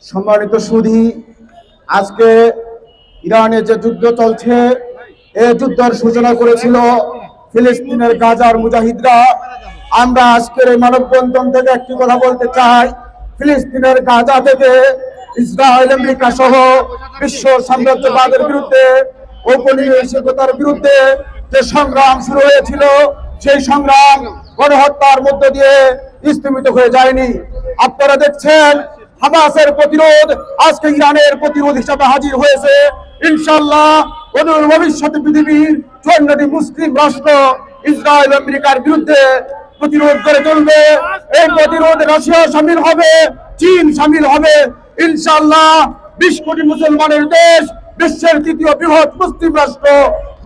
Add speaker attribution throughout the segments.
Speaker 1: সম্মানিত সুধী, আজকে ইরানে যে যুদ্ধ চলছে, এই যুদ্ধের সূচনা করেছিল ফিলিস্তিনের গাজার মুজাহিদরা। আমরা আজকের এই মানববন্ধন থেকে একটি কথা বলতে চাই, ফিলিস্তিনের গাজা থেকে ইসরায়েল আমেরিকা সহ বিশ্ব সাম্রাজ্যবাদের বিরুদ্ধে, ঔপনিবেশিকতার বিরুদ্ধে যে সংগ্রাম শুরু হয়েছিল, সেই সংগ্রাম গণহত্যার মধ্য দিয়ে স্থগিত হয়ে যায়নি। আপনারা দেখছেন হামাসের প্রতিরোধ আজকে ইরানের প্রতিরোধ হিসাবে হাজির হয়েছে। ইনশাআল্লাহ অদূর ভবিষ্যতে পৃথিবীর 54টি মুসলিম রাষ্ট্র ইসরায়েল আমেরিকার বিরুদ্ধে প্রতিরোধ করে চলবে। এই প্রতিরোধে রাশিয়া শামিল হবে, চীন শামিল হবে। ইনশাআল্লাহ 20 কোটি মুসলমানের দেশ, বিশ্বের তৃতীয় বৃহৎ মুসলিম রাষ্ট্র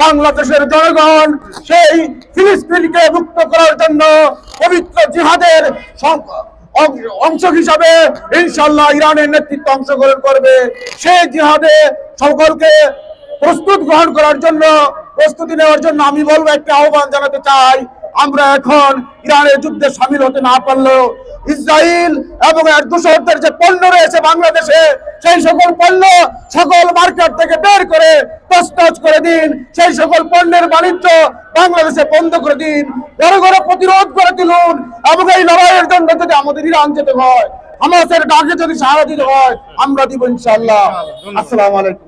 Speaker 1: বাংলাদেশের জনগণ সেই ফিলিস্তিনকে মুক্ত করার জন্য পবিত্র জিহাদের অংশ হিসাবে ইনশাআল্লাহ ইরানের নেতৃত্ব অংশগ্রহণ করবে। সেই জিহাদে সকলকে গ্রহণ করার জন্য, প্রস্তুতি নেওয়ার জন্য আমি বলবো, একটা আহ্বান জানাতে চাই। আমরা এখন ইরানের যুদ্ধে সামিল হতে না পারলেও ইসরায়েল এবং এর দূষকদের যে পণ্য রয়েছে বাংলাদেশে, সেই সকল পণ্য সকল মার্কেট থেকে বের করে তছনছ করে দিন। সেই সকল পণ্যের বাণিজ্য বাংলাদেশে বন্ধ করে দিন। বড় প্রতিরোধ করে তুলুন। এবং এই লড়াইয়ের জন্য যদি আমাদের ইরান যেতে হয়, হামাসের ডাকে যদি সাড়া দিতে হয়, আমরা দিব ইনশাআল্লাহ। আসসালামু আলাইকুম।